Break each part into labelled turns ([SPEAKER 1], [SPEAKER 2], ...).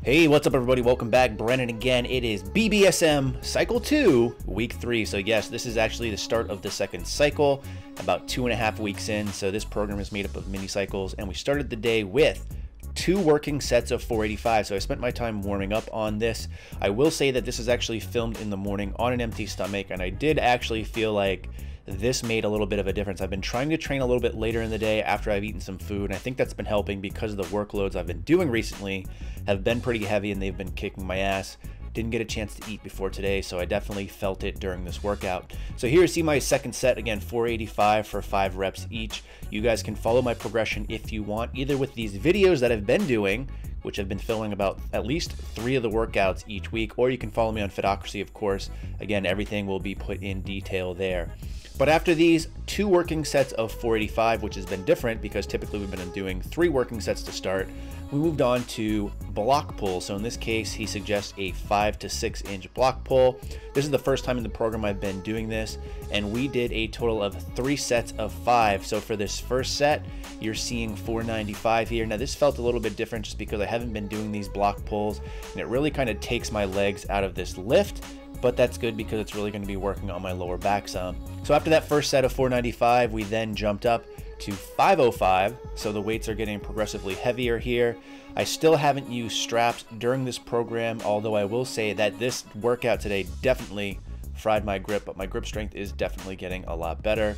[SPEAKER 1] Hey, what's up everybody? Welcome back. Brennan again. It is BBSM Cycle 2, Week 3. So yes, this is actually the start of the second cycle, about 2.5 weeks in. So this program is made up of mini cycles, and we started the day with 2 working sets of 485. So I spent my time warming up on this. I will say that this is actually filmed in the morning on an empty stomach, and I did actually feel like this made a little bit of a difference. I've been trying to train a little bit later in the day after I've eaten some food, and I think that's been helping because the workloads I've been doing recently have been pretty heavy and they've been kicking my ass. Didn't get a chance to eat before today, so I definitely felt it during this workout. So here you see my second set, again 485 for 5 reps each. You guys can follow my progression if you want, either with these videos that I've been doing, which I've been filming about at least 3 of the workouts each week, or you can follow me on Fitocracy, of course. Again, everything will be put in detail there. But after these 2 working sets of 485, which has been different because typically we've been doing 3 working sets to start, we moved on to block pull. So in this case, he suggests a 5 to 6 inch block pull. This is the first time in the program I've been doing this, and we did a total of 3 sets of 5. So for this first set, you're seeing 495 here. Now this felt a little bit different just because I haven't been doing these block pulls, and it really kind of takes my legs out of this lift. But that's good because it's really going to be working on my lower back some. So after that first set of 495, we then jumped up to 505. So the weights are getting progressively heavier here. I still haven't used straps during this program, although I will say that this workout today definitely fried my grip, but my grip strength is definitely getting a lot better.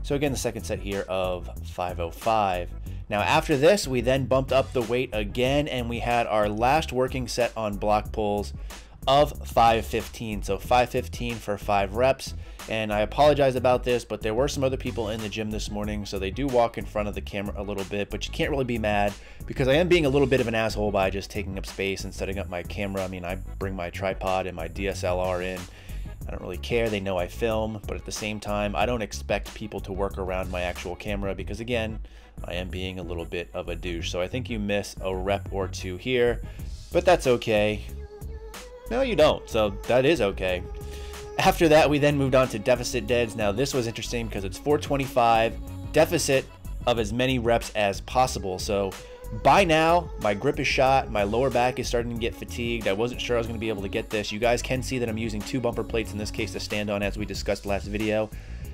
[SPEAKER 1] So again, the second set here of 505. Now after this, we then bumped up the weight again, and we had our last working set on block pulls of 515. So 515 for 5 reps. And I apologize about this, but there were some other people in the gym this morning, so they do walk in front of the camera a little bit, but you can't really be mad because I am being a little bit of an asshole by just taking up space and setting up my camera. I mean, I bring my tripod and my DSLR in. I don't really care. They know I film, but at the same time, I don't expect people to work around my actual camera because, again, I am being a little bit of a douche. So I think you miss a rep or 2 here, but that's okay. No, you don't, so that is okay. After that, we then moved on to deficit deads. Now this was interesting because it's 425, deficit of as many reps as possible. So by now, my grip is shot, my lower back is starting to get fatigued. I wasn't sure I was going to be able to get this. You guys can see that I'm using 2 bumper plates in this case to stand on, as we discussed last video.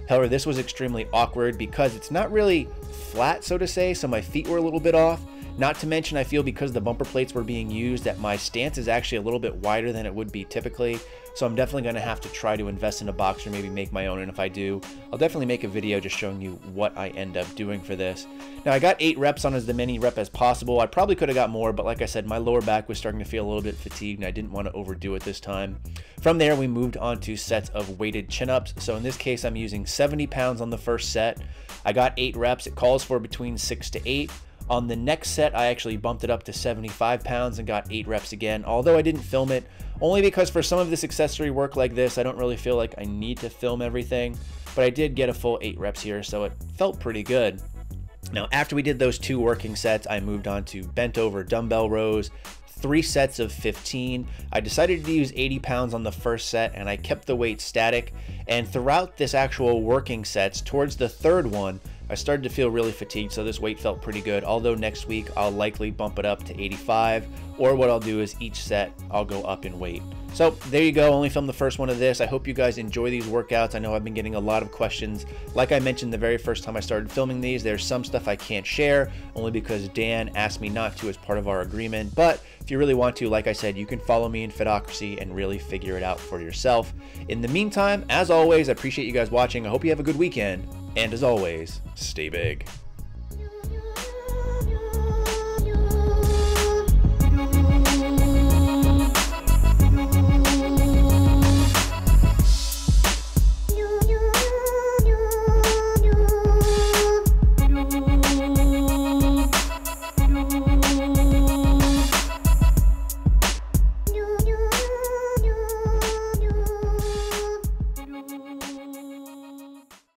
[SPEAKER 1] However, this was extremely awkward because it's not really flat, so to say, so my feet were a little bit off. Not to mention, I feel because the bumper plates were being used that my stance is actually a little bit wider than it would be typically. So I'm definitely going to have to try to invest in a box or maybe make my own. And if I do, I'll definitely make a video just showing you what I end up doing for this. Now I got 8 reps on as many rep as possible. I probably could have got more, but like I said, my lower back was starting to feel a little bit fatigued and I didn't want to overdo it this time. From there, we moved on to sets of weighted chin-ups. So in this case, I'm using 70 pounds on the first set. I got 8 reps. It calls for between 6 to 8. On the next set, I actually bumped it up to 75 pounds and got 8 reps again, although I didn't film it, only because for some of this accessory work like this, I don't really feel like I need to film everything, but I did get a full 8 reps here, so it felt pretty good. Now, after we did those 2 working sets, I moved on to bent over dumbbell rows, 3 sets of 15. I decided to use 80 pounds on the first set, and I kept the weight static, and throughout this actual working sets, towards the third one, I started to feel really fatigued, so this weight felt pretty good, although next week I'll likely bump it up to 85, or what I'll do is each set I'll go up in weight. So there you go, only filmed the first one of this. I hope you guys enjoy these workouts. I know I've been getting a lot of questions. Like I mentioned the very first time I started filming these, there's some stuff I can't share, only because Dan asked me not to as part of our agreement, but if you really want to, like I said, you can follow me in Fitocracy and really figure it out for yourself. In the meantime, as always, I appreciate you guys watching. I hope you have a good weekend. And as always, stay big.